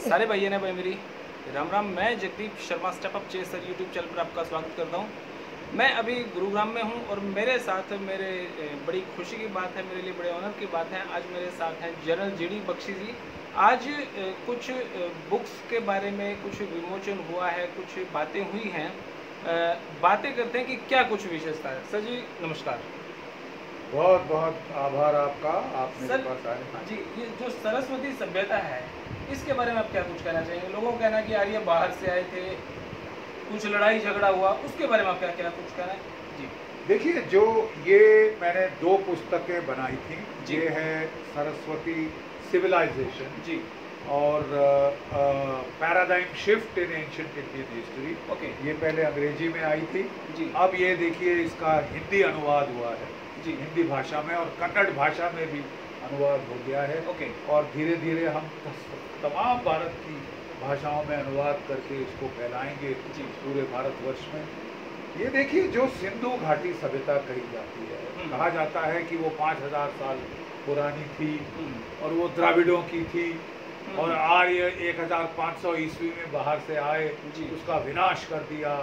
सारे भाइयों ने भाई मेरी राम राम। मैं Jagdeep Sharma step up chaser YouTube channel पर आपका स्वागत करता हूं। मैं अभी गुरुग्राम में हूं और मेरे साथ बड़ी खुशी की बात है, मेरे लिए बड़े ऑनर की बात है। आज मेरे साथ हैं जनरल जीडी बख्शी जी। आज कुछ बुक्स के बारे में कुछ विमोचन हुआ है, कुछ बातें हुई हैं। बातें करते हैं कि क्या कुछ विशेषता है। सर जी नमस्कार। बहुत बहुत आभार आपका, आप मेरे सर पास आए। हाँ जी, ये जो सरस्वती सभ्यता है इसके बारे में आप क्या कुछ कहना चाहेंगे? लोगों का कहना है कि यार ये बाहर से आए थे, कुछ लड़ाई झगड़ा हुआ, उसके बारे में आप क्या क्या कुछ कहना है जी? देखिए, जो ये मैंने 2 पुस्तकें बनाई थी, जी। ये है सरस्वती सिविलाइजेशन जी और paradigm shift in ancient Indian history. Okay. ये पहले अंग्रेजी में आई थी, जी अब ये देखिए इसका हिंदी अनुवाद हुआ है जी हिंदी भाषा में, और कन्नड़ भाषा में भी अनुवाद हो गया है। ओके। और धीरे धीरे हम तमाम भारत की भाषाओं में अनुवाद करके इसको फैलाएंगे जी। पूरे भारतवर्ष में। ये देखिए, जो सिंधु घाटी सभ्यता कही जाती है, कहा जाता है कि वो 5000 साल पुरानी थी और वो द्राविडों की थी, और आर्य 1500 ईस्वी में बाहर से आए, जी। उसका विनाश कर दिया,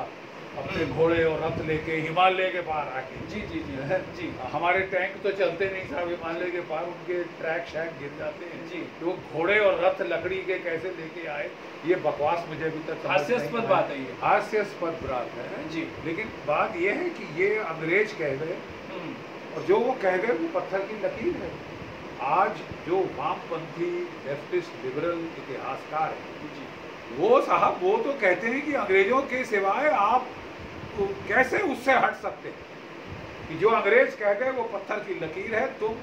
अपने घोड़े और रथ लेके हिमालय के पार आके। जी जी जी जी हमारे टैंक तो चलते नहीं साहब हिमालय के पार, उनके ट्रैक शैक गिर जाते हैं जी। तो वो घोड़े और रथ लकड़ी के कैसे लेके आए, ये बकवास मुझे अभी तक समझ नहीं हास्यास्पद आया। बात है ये। हास्यास्पद बात है जी। लेकिन बात ये है कि ये अंग्रेज कह गए, और जो वो कह गए वो पत्थर की लकीर है। आज जो वामपंथी लेफ्टिस्ट लिबरल इतिहासकार है, वो साहब वो तो कहते हैं कि अंग्रेजों के सिवाय आप कैसे उससे हट सकते हैं कि जो अंग्रेज कह गए वो पत्थर की लकीर है। तुम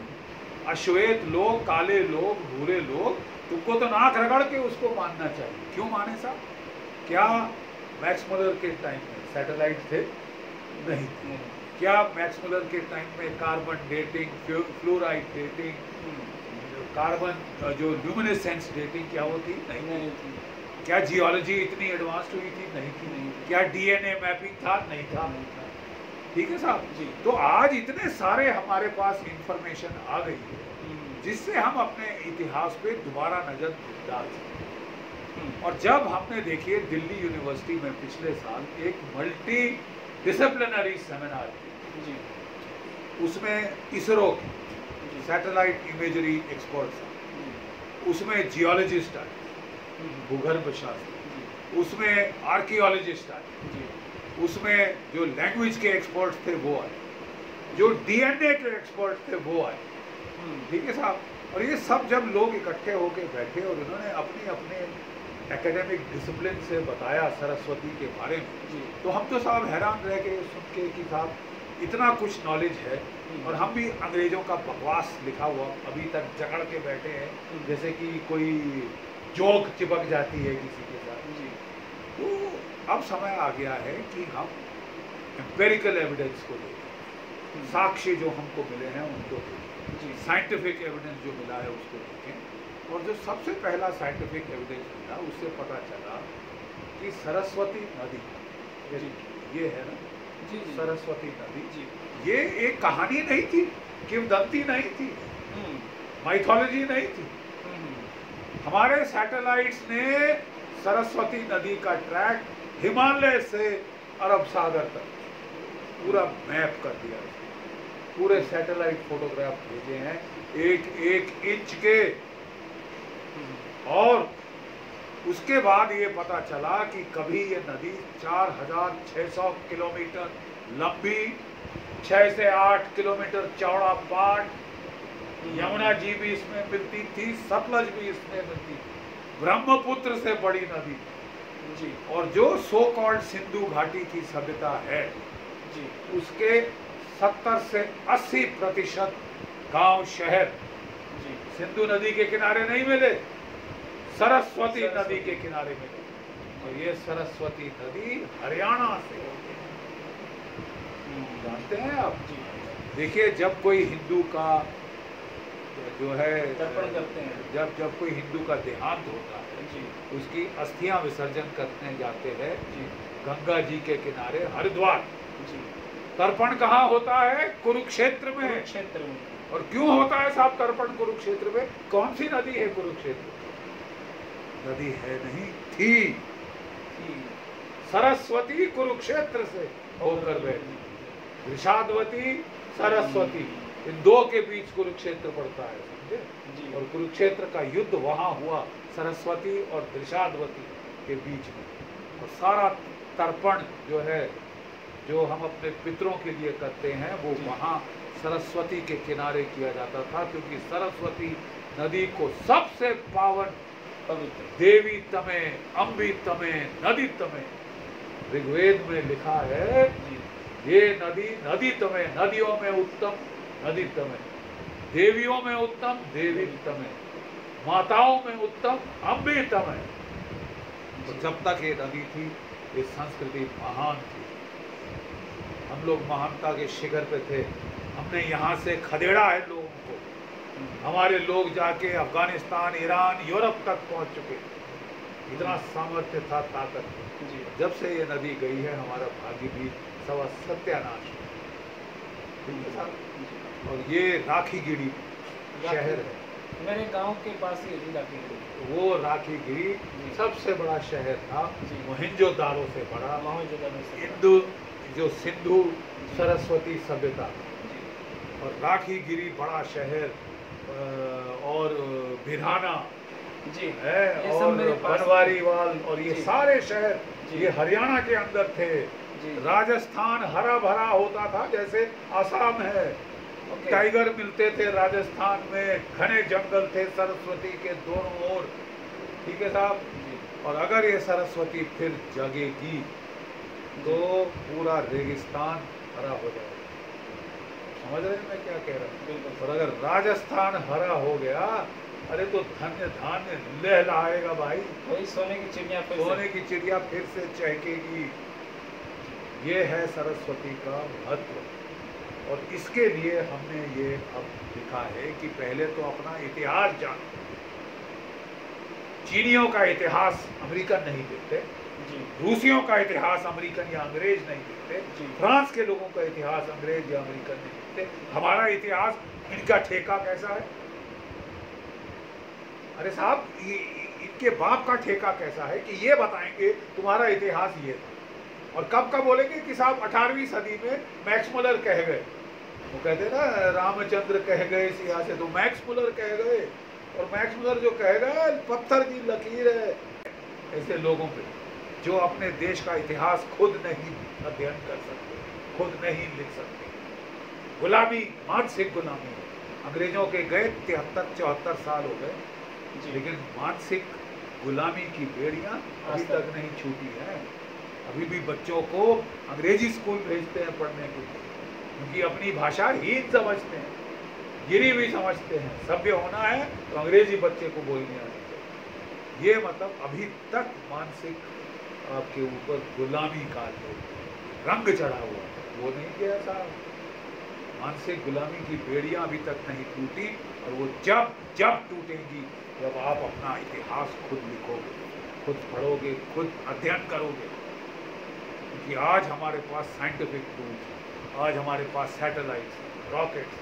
अश्वेत लोग, काले लोग, भूरे लोग, तुमको तो नाक रगड़ के उसको मानना चाहिए। क्यों माने साहब? क्या मैक्स मुलर के टाइम में सैटेलाइट थे? नहीं थे। क्या मैक्स मुलर के टाइम में carbon dating, fluoride dating, carbon जो ल्यूमिनेसेंस डेटिंग क्या होती? नहीं थी। क्या जियोलॉजी इतनी एडवांस्ड हुई थी? नहीं थी। क्या डीएनए मैपिंग था? नहीं था। ठीक है साहब जी। तो आज इतने सारे हमारे पास इंफॉर्मेशन आ गई है जिससे हम अपने इतिहास पे दोबारा नजर डाल सकते। और जब हमने देखिए दिल्ली यूनिवर्सिटी में पिछले साल एक मल्टी डिसिप्लिनरी सेमिनार जी, उसमें इसरो की सैटेलाइट इमेजरी एक्सपर्ट्स, उसमें जियोलॉजिस्ट आए, भूगर्भ शास्त्र, उसमें आर्कियोलॉजिस्ट आए, उसमें जो लैंग्वेज के एक्सपर्ट्स थे वो आए, जो डीएनए के एक्सपर्ट थे वो आए। ठीक है साहब। और ये सब जब लोग इकट्ठे होकर बैठे और उन्होंने अपने अपने एकेडमिक डिसिप्लिन से बताया सरस्वती के बारे में, तो हम तो साहब हैरान रह गए सुन के कि साहब इतना कुछ नॉलेज है, और हम भी अंग्रेजों का बकवास लिखा हुआ अभी तक जकड़ के बैठे हैं जैसे कि कोई जोक चिपक जाती है किसी के साथ जी। तो अब समय आ गया है कि हम एम्पेरिकल एविडेंस को देखें, साक्ष्य जो हमको मिले हैं उनको देखें, साइंटिफिक एविडेंस जो मिला है उसको देखें। और जो सबसे पहला साइंटिफिक एविडेंस मिला उससे पता चला कि सरस्वती नदी जी, ये है ना जी, सरस्वती नदी जी, ये एक कहानी नहीं थी, किंवदंती नहीं थी, माइथोलॉजी नहीं थी। हमारे सैटेलाइट्स ने सरस्वती नदी का ट्रैक हिमालय से अरब सागर तक पूरा मैप कर दिया। पूरे सैटेलाइट फोटोग्राफ भेजे हैं, 1-1 इंच के। और उसके बाद ये पता चला कि कभी ये नदी 4600 किलोमीटर लंबी, 6 से 8 किलोमीटर चौड़ा पाट, यमुना जी भी इसमें मिलती थी, सतलज भी इसमें मिलती थी, ब्रह्मपुत्र से बड़ी नदी जी। और जो सो कॉल्ड सिंधु घाटी की सभ्यता है जी, उसके 70 से 80% गांव शहर जी सिंधु नदी के किनारे नहीं मिले, सरस्वती नदी के किनारे मिले। और ये सरस्वती नदी हरियाणा से जानते हैं आप जी। देखिए, जब कोई हिंदू का जो है तर्पण करते हैं, जब कोई हिंदू का देहांत होता है जी, उसकी अस्थियां विसर्जन करने जाते हैं जी गंगा जी के किनारे हरिद्वार जी। तर्पण कहाँ होता है? कुरुक्षेत्र में। कुरुक्षेत्र में। और क्यों होता है साहब तर्पण कुरुक्षेत्र में? कौन सी नदी है कुरुक्षेत्र? नदी है नहीं, थी। सरस्वती कुरुक्षेत्र से होकर बैठी, वृषादवती, सरस्वती, इन दो के बीच कुरुक्षेत्र पड़ता है, समझे? और कुरुक्षेत्र का युद्ध वहां हुआ सरस्वती और वृषादवती के बीच में। और सारा तर्पण जो है, जो हम अपने पितरों के लिए करते हैं, वो वहां सरस्वती के किनारे किया जाता था, क्योंकि सरस्वती नदी को सबसे पावन पवित्र देवी तमे, अम्बी तमे, नदी तमे, ऋग्वेद में लिखा है, ये नदी, नदी तमे, नदियों में उत्तम नदी तमे, देवियों में उत्तम देवी तमे, माताओं में उत्तम अम्बी तमे। तो जब तक ये नदी थी, ये संस्कृति महान थी। हम लोग महानता के शिखर पे थे। हमने यहाँ से खदेड़ा है लोगों को। हमारे लोग जाके अफगानिस्तान, ईरान, यूरोप तक पहुंच चुके। इतना सामर्थ्य था, ताकत। जब से ये नदी गई है, हमारा भाग्य भी सवा सत्यानाश है। और ये राखीगिरी शहर है, मेरे गांव के पास ही राखीगिरी। वो राखीगिरी सबसे बड़ा शहर था, मोहनजोदारो से बड़ा। हिंदू जो सिंधु सरस्वती सभ्यता, और राखीगिरी बड़ा शहर, और भिराना जी है, और बनवारीवाल, और ये सारे शहर ये हरियाणा के अंदर थे। राजस्थान हरा भरा होता था, जैसे आसाम है। टाइगर मिलते थे राजस्थान में, घने जंगल थे सरस्वती के दोनों ओर। ठीक है साहब। और अगर ये सरस्वती फिर जगेगी तो पूरा रेगिस्तान हरा हो जाएगा। समझ रहे हैं मैं क्या कह रहा हूँ? और अगर राजस्थान हरा हो गया, अरे तो धन्य धान्य लहलाएगा भाई। वही सोने की चिड़िया फिर से चहकेगी। ये है सरस्वती का महत्व। और इसके लिए हमने ये अब लिखा है कि पहले तो अपना इतिहास जान। चीनियों का इतिहास अमेरिकन नहीं देते, रूसियों का इतिहास अमेरिकन या अंग्रेज नहीं देते, फ्रांस के लोगों का इतिहास अंग्रेज या अमेरिकन नहीं देते। हमारा इतिहास, इनका ठेका कैसा है? अरे साहब, इनके बाप का ठेका कैसा है कि ये बताएंगे तुम्हारा इतिहास ये था। और कब कब बोलेंगे कि साहब 18वीं सदी में मैक्स मुलर कह गए। वो कहते ना, रामचंद्र कह गए सिया से, तो मैक्स मुलर कह गए। और मैक्स मुलर जो कह गए, पत्थर की लकीर है। ऐसे लोगों पे जो अपने देश का इतिहास खुद नहीं अध्ययन कर सकते, खुद नहीं लिख सकते। गुलामी, मानसिक गुलामी। अंग्रेजों के गए 73-74 साल हो गए, लेकिन मानसिक गुलामी की बेड़ियां अभी तक नहीं छूटी है। अभी भी बच्चों को अंग्रेजी स्कूल भेजते हैं पढ़ने के लिए, क्योंकि अपनी भाषा हीन समझते हैं, गिरी भी समझते हैं। सभ्य होना है तो अंग्रेजी बच्चे को बोलनी आनी चाहिए। ये मतलब अभी तक मानसिक आपके ऊपर गुलामी का जो रंग चढ़ा हुआ है, वो नहीं गया साहब। मानसिक गुलामी की बेड़ियां अभी तक नहीं टूटी। और वो जब जब टूटेंगी, जब आप अपना इतिहास खुद लिखोगे, खुद पढ़ोगे, खुद अध्ययन करोगे। क्योंकि आज हमारे पास साइंटिफिक टूल्स, आज हमारे पास सैटेलाइट्स, रॉकेट्स,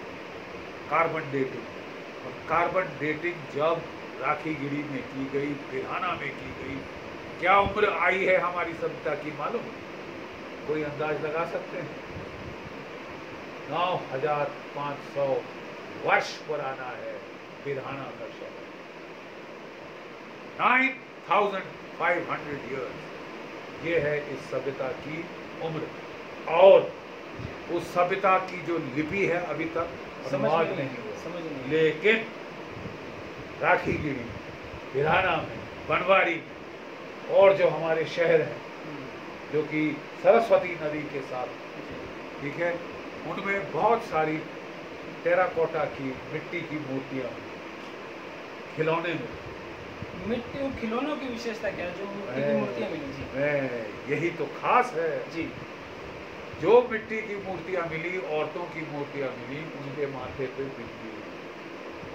कार्बन डेटिंग। और कार्बन डेटिंग जब राखीगिरी में की गई, भिराना में की गई, क्या उम्र आई है हमारी सभ्यता की मालूम? कोई अंदाज लगा सकते हैं? 9500 वर्ष पुराना है भिराना का शहर। 9500 ईयर्स ये है इस सभ्यता की उम्र। और उस सभ्यता की जो लिपि है अभी तक अनुवाद नहीं हुआ। लेकिन राखीगिरी, भिराना में, बनवारी और जो हमारे शहर हैं, जो कि सरस्वती नदी के साथ, ठीक है, उनमें बहुत सारी टेराकोटा की, मिट्टी की मूर्तियां, खिलौने में। मिट्टी और खिलौनों की विशेषता क्या है जो मिट्टी की मूर्तियां मिली? जी, यही तो खास है जी। जो मिट्टी की मूर्तियां मिली, औरतों की मूर्तियां मिली, उनके माथे पे बिंदी,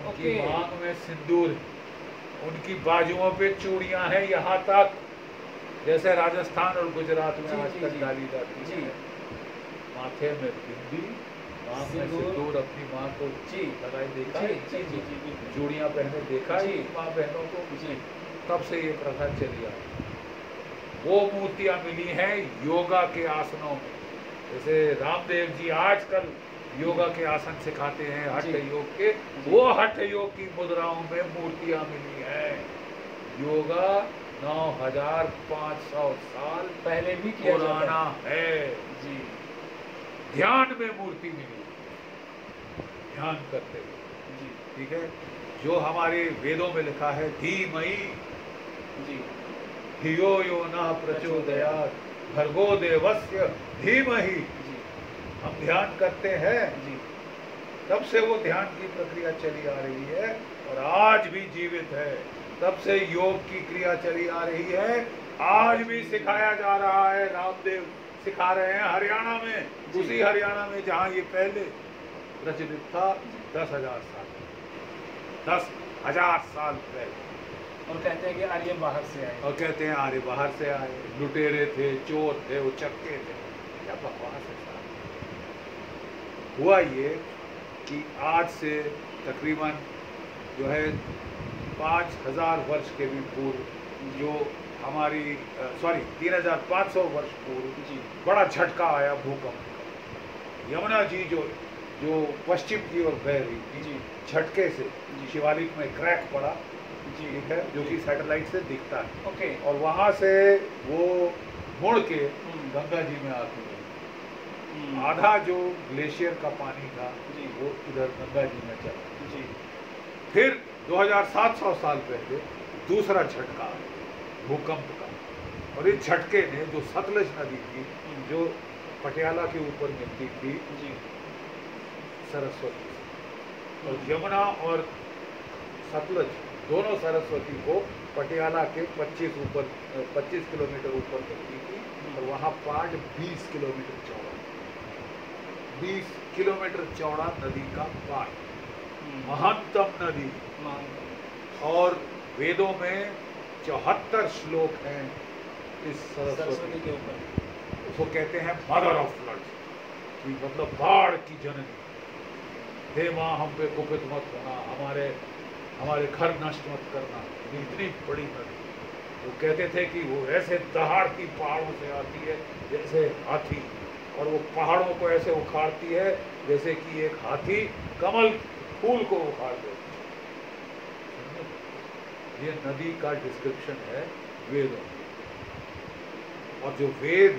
उनकी मांग में सिंदूर, उनकी बाजुओं पे चूड़ियां हैं यहाँ तक, जैसे राजस्थान और गुजरात में आजकल डाली जाती है। माथे में बिंदी, आँख में सिंदूर, अपनी माँ को लगाई देखा, चूड़ियां पहने देखा माँ बहनों को। तब से ये प्रथा चली आ रही। वो मूर्तियां मिली हैं योगा के आसनों में, जैसे रामदेव जी आजकल योगा के आसन सिखाते हैं हठ योग के, वो हठ योग की मुद्राओं में मूर्तियां मिली हैं। योगा 9500 साल पहले भी किया पुराना है जी। ध्यान में मूर्ति मिली, ध्यान करते हुए जी। ठीक है। जो हमारे वेदों में लिखा है धीमहि जी, धियो यो नः प्रचोदयात् भर्गो देवस्य धीमहि, जी, हम ध्यान करते हैं जी, तब से वो ध्यान की प्रक्रिया चली आ रही है और आज भी जीवित है। तब से योग की क्रिया चली आ रही है, आज भी सिखाया जा रहा है। रामदेव सिखा रहे हैं हरियाणा में, उसी हरियाणा में जहाँ ये पहले प्रचलित था 10,000 साल 10,000 साल पहले। और कहते हैं कि आर्य बाहर से आए, और कहते हैं आर्य बाहर से आए, लुटेरे थे, चोर थे, उचक्के थे, क्या बकवास है साहब। हुआ ये कि आज से तकरीबन जो है 5,000 वर्ष के भी पूर्व, जो हमारी 3,500 वर्ष पूर्व जी, बड़ा झटका आया भूकंप का। यमुना जी जो पश्चिम की ओर बह रही थी, जी, झटके से शिवालिक में क्रैक पड़ा, जी, ठीक है, जो कि सैटेलाइट से दिखता है। ओके। और वहां से वो मुड़ के गंगा जी में आती है। आधा जो ग्लेशियर का पानी था जी, वो इधर गंगा जी में चला। जी, फिर 2,700 साल पहले दूसरा झटका आया भूकंप का, और इस झटके ने जो सतलज नदी थी, जो पटियाला के ऊपर मिलती थी जी, सरस्वती, और यमुना और सतलज दोनों सरस्वती को पटियाला के 25 किलोमीटर ऊपर मिलती थी, और वहाँ पाट 20 किलोमीटर चौड़ा, 20 किलोमीटर चौड़ा नदी का पाट, महत्तम नदी। और वेदों में 74 श्लोक हैं इस सरस्वती के ऊपर। उसको कहते हैं मदर ऑफ फ्लड्स, कि मतलब बाढ़ की जननी। हे माँ, हम पे कुपित मत होना, हमारे घर नष्ट मत करना। इतनी बड़ी नदी, वो कहते थे कि वो ऐसे दहाड़ती पहाड़ों से आती है जैसे हाथी, और वो पहाड़ों को ऐसे उखाड़ती है जैसे कि एक हाथी कमल फूल को उखाड़ दे। ये नदी का डिस्क्रिप्शन है वेदों में। और जो वेद,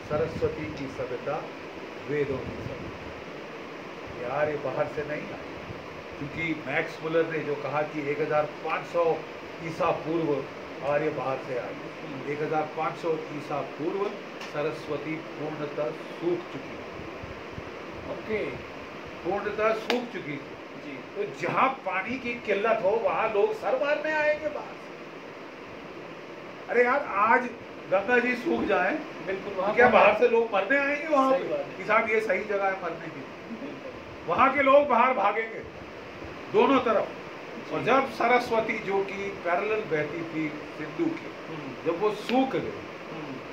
सरस्वती की सभ्यता वेदों की सभ्यता, ये आर्य बाहर से नहीं आई। क्योंकि मैक्स मुलर ने जो कहा कि 1500 ईसा पूर्व आर्य बाहर से आई, 1500 ईसा पूर्व सरस्वती पूर्णतः सूख चुकी है। ओके, पूर्णतः सूख चुकी थी। जी, तो जहां पानी की किल्लत हो वहां लोग सर मारने आएंगे बाहर से। अरे यार, आज गंगा जी सूख जाए, बिल्कुल, तो क्या बाहर से लोग मरने आएंगे वहां सही बात पे है। कि साहब ये सही जगह है मरने की? वहां के लोग बाहर भागेंगे दोनों तरफ। और जब सरस्वती जो कि पैरेलल बहती थी सिंधु की, जब वो सूख गई,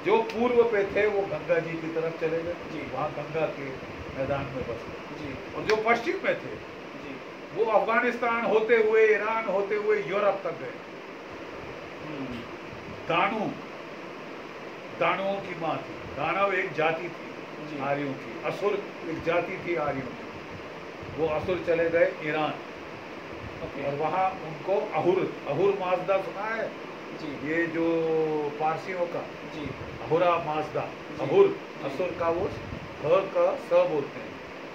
जो पूर्व पे थे वो गंगा जी की तरफ चले गए, जी, वहां गंगा के मैदान में बस गए। जी, और जो पश्चिम में थे जी, वो अफगानिस्तान होते हुए, ईरान होते हुए यूरोप तक गए। दानुओं की माँ थी। दानव एक जाति थी आर्यों की, असुर एक जाति थी आर्यों की। वो असुर चले गए ईरान, और वहाँ उनको अहुर माजदा सुना है जी, ये जो पारसियों का, जी, अहुरा माजदा, अहुर असुर का वो ह का स बोलते हैं,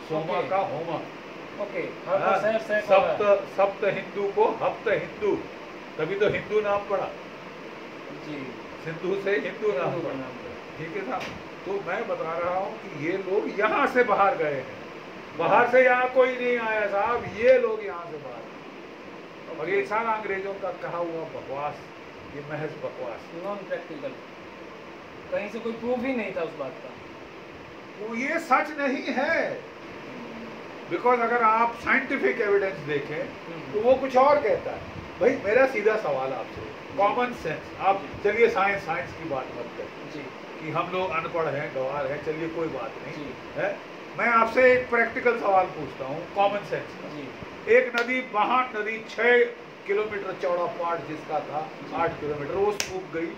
सोमा का होमा। ओके, सप्त हिंदू को हप्त हिंदू, तभी तो हिंदू नाम पड़ा जी, सिंधु से हिंदू नाम पड़ा। ठीक है साहब, तो मैं बता रहा हूँ कि ये लोग यहाँ से बाहर गए हैं, बाहर से यहाँ कोई नहीं आया साहब, ये लोग यहाँ से बाहर गए। और ये सारा अंग्रेजों का कहा हुआ बकवास, ये महज बकवास, नॉन प्रैक्टिकल, कहीं से कोई प्रूफ ही नहीं था उस बात का। वो ये सच नहीं है। बिकॉज अगर आप साइंटिफिक एविडेंस देखें तो वो कुछ और कहता है। भाई मेरा सीधा सवाल आपसे, कॉमन सेंस, आप चलिए साइंस की बात मत करें जी, कि हम लोग अनपढ़ हैं, गंवार हैं, चलिए कोई बात नहीं जी, है। मैं आपसे एक प्रैक्टिकल सवाल पूछता हूँ, कॉमन सेंस का। जी, एक नदी, महान नदी 6 किलोमीटर चौड़ा पार्ट जिसका था, 8 किलोमीटर, वो सूख गई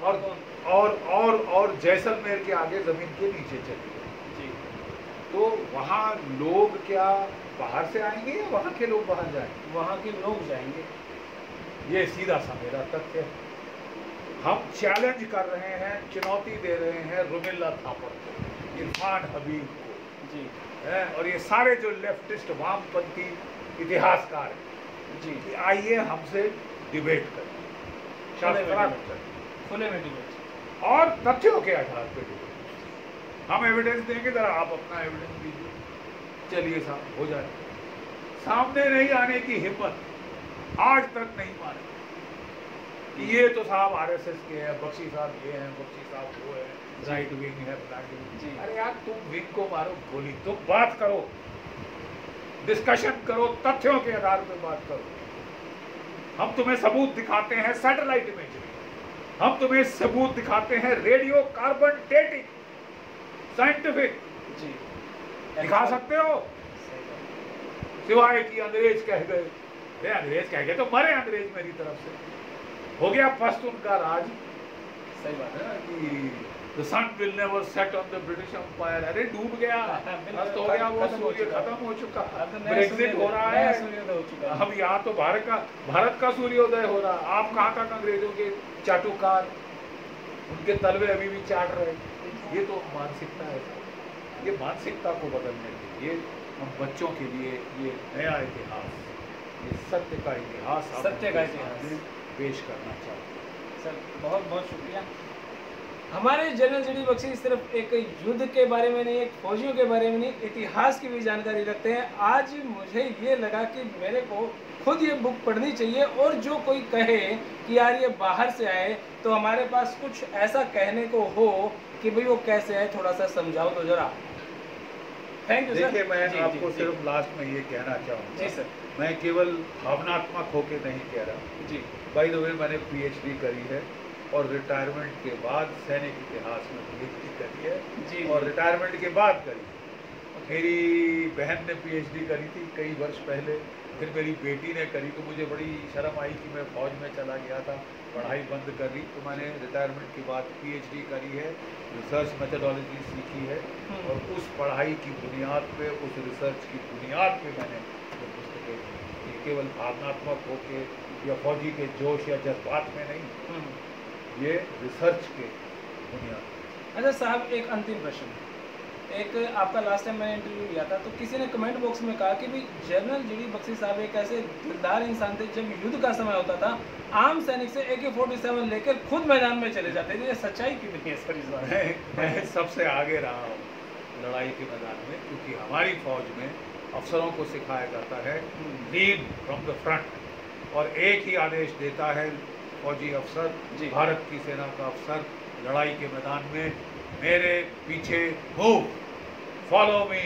और जैसलमेर के आगे जमीन के नीचे चली गई। तो वहाँ लोग क्या बाहर से आएंगे या वहाँ के लोग बाहर जाएंगे? वहाँ के लोग जाएंगे। ये सीधा सा मेरा तथ्य है। हम चैलेंज कर रहे हैं, चुनौती दे रहे हैं रुमिल्ला थापर को, इरफान हबीब को जी है, और ये सारे जो लेफ्टिस्ट वामपंथी इतिहासकार हैं जी, कि आइए हमसे डिबेट करें, खुले में डिबेट और तथ्यों के आधार पर डिबेट। हम एविडेंस देंगे, जरा आप अपना एविडेंस दीजिए, चलिए साहब हो जाए। सामने नहीं आने की हिम्मत आज तक नहीं माने कि ये तो साहब आरएसएस के हैं, बख्शी साहब ये हैं, बख्शी साहब वो है, राइट विंग है, ब्लैक विंग। अरे यार तुम विंग को मारो गोली, तुम बात करो, डिस्कशन करो, तथ्यों के आधार पर बात करो। हम तुम्हें सबूत दिखाते हैं सैटेलाइट इमेजरी, हम तुम्हें सबूत दिखाते हैं रेडियो कार्बन डेटिंग, साइंटिफिक जी दिखा सकते हो, सिवाय कि अंग्रेज कह गए। अंग्रेज कह गए तो मरे अंग्रेज मेरी तरफ से, हो गया पश्तून का राज। सही बात है कि the sun will never set on the British Empire। अरे डूब गया, अस्त हो गया, वो सूर्य खत्म हो चुका, ब्रेक्जिट हो रहा है। हम यहाँ तो भारत का सूर्योदय हो रहा। आप कहाँ तक अंग्रेजों के चाटुकार, उनके तलवे अभी भी चाट रहे। ये तो मानसिकता है। ये मानसिकता को बदलने के लिए हम बच्चों के लिए ये नया इतिहास, ये सत्य का इतिहास पेश करना चाहते हैं। सर बहुत बहुत शुक्रिया। हमारे जनरल जी डी बख्शी सिर्फ एक युद्ध के बारे में नहीं, एक फौजियों के बारे में नहीं, इतिहास की भी जानकारी रखते हैं। आज मुझे ये लगा कि मेरे को खुद ये बुक पढ़नी चाहिए, और जो कोई कहे कि यार ये बाहर से आए तो हमारे पास कुछ ऐसा कहने को हो कि भाई वो कैसे है, थोड़ा सा समझाओ तो जरा। Thank you sir. देखिए मैं आपको सिर्फ लास्ट में ये कहना चाहूँगा। जी सर। मैं केवल भावनात्मक होके नहीं कह रहा जी। बाय द वे, मैंने पीएचडी करी है और रिटायरमेंट के बाद सैनिक इतिहास में पीएचडी करी है जी, और रिटायरमेंट के बाद करी। मेरी बहन ने पीएचडी करी थी कई वर्ष पहले, फिर मेरी बेटी ने करी, तो मुझे बड़ी शर्म आई कि मैं फौज में चला गया था, पढ़ाई बंद कर ली। तो मैंने रिटायरमेंट के बाद पीएचडी करी है, रिसर्च मेथडोलॉजी सीखी है, और उस पढ़ाई की बुनियाद पे, उस रिसर्च की बुनियाद पे मैंने जो पुस्तकें, ये केवल भावनात्मक होके या फौजी के जोश या जज्बात में नहीं, ये रिसर्च के बुनियाद। अच्छा साहब, एक अंतिम प्रश्न। एक आपका लास्ट टाइम मैंने इंटरव्यू लिया था, तो किसी ने कमेंट बॉक्स में कहा कि भाई जनरल जी डी बख्शी साहब एक ऐसे दिलदार इंसान थे, जब युद्ध का समय होता था आम सैनिक से AK-47 लेकर खुद मैदान में चले जाते थे। ये सच्चाई कितनी है सर इस बारे में? मैं सबसे आगे रहा हूँ लड़ाई के मैदान में, क्योंकि हमारी फौज में अफसरों को सिखाया जाता है लीड फ्रॉम द फ्रंट, और एक ही आदेश देता है फौजी अफसर, भारत की सेना का अफसर लड़ाई के मैदान में, मेरे पीछे मूव, फॉलो मी,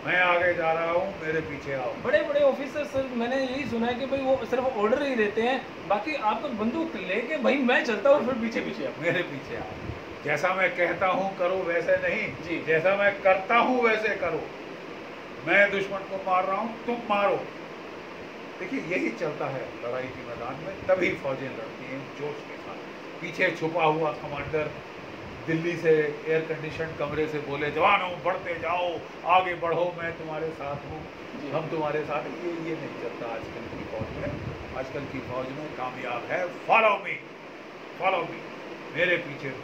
मैं आगे जा रहा हूँ, मेरे पीछे आओ। बड़े बड़े ऑफिसर सर, मैंने यही सुना है कि भाई वो सिर्फ ऑर्डर ही देते हैं, बाकी आप तो बंदूक लेके भाई मैं चलता हूँ, फिर पीछे पीछे आओ, मेरे पीछे आओ। जैसा मैं कहता हूँ करो, वैसे नहीं जी, जैसा मैं करता हूँ वैसे करो। मैं दुश्मन को मार रहा हूँ, तुम मारो। देखिए यही चलता है लड़ाई के मैदान में, तभी फौजें लड़ती हैं जोश के साथ। पीछे छुपा हुआ कमांडर दिल्ली से एयर कंडीशन कमरे से बोले, जवानों बढ़ते जाओ, आगे बढ़ो, मैं तुम्हारे साथ हूँ, हम तुम्हारे साथ। ये नहीं चलता आजकल की फौज में। आजकल की फौज में कामयाब है फॉलो मी, मेरे पीछे हो।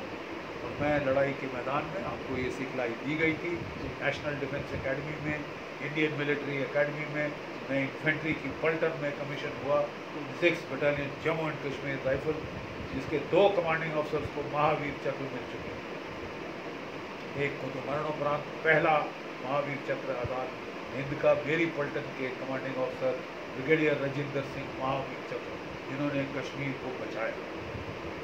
और मैं लड़ाई के मैदान में, हमको ये सिखलाई दी गई थी नेशनल डिफेंस एकेडमी में, इंडियन मिलिट्री एकेडमी में। मैं इन्फेंट्री की पलटन में कमीशन हुआ, 6 battalion Jammu and Kashmir rifle, जिसके 2 कमांडिंग अफसर्स को महावीर चक्र मिल चुके हैं। एक को तो मरणोपरांत पहला महावीर चक्र आजाद हिंद का, मेरी पलटन के कमांडिंग अफसर ब्रिगेडियर राजेंद्र सिंह महावीर चक्र, जिन्होंने कश्मीर को बचाया,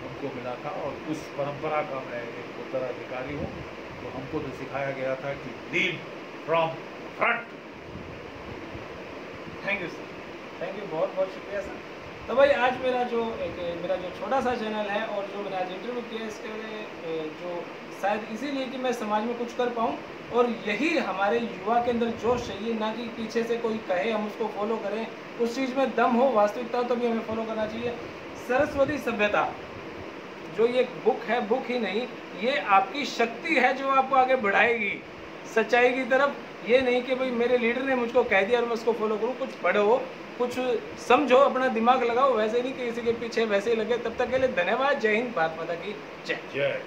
उनको मिला था। और उस परंपरा का मैं एक उत्तराधिकारी हूँ। तो हमको तो सिखाया गया था कि lead from front. Thank you sir, thank you, बहुत बहुत शुक्रिया सर। तो भाई आज मेरा जो छोटा सा चैनल है और जो मैंने आज इंटरव्यू किया इसके जो शायद इसीलिए कि मैं समाज में कुछ कर पाऊँ, और यही हमारे युवा के अंदर जोश चाहिए, ना कि पीछे से कोई कहे हम उसको फॉलो करें। उस चीज़ में दम हो, वास्तविकता हो, तभी हमें फॉलो करना चाहिए। सरस्वती सभ्यता जो ये बुक है, बुक ही नहीं, ये आपकी शक्ति है जो आपको आगे बढ़ाएगी सच्चाई की तरफ। ये नहीं कि भाई मेरे लीडर ने मुझको कह दिया और मैं उसको फॉलो करूँ। कुछ पढ़ो, कुछ समझो, अपना दिमाग लगाओ, वैसे नहीं कि किसी के पीछे वैसे ही लगे। तब तक के लिए धन्यवाद। जय हिंद, भारत माता की जय। जय।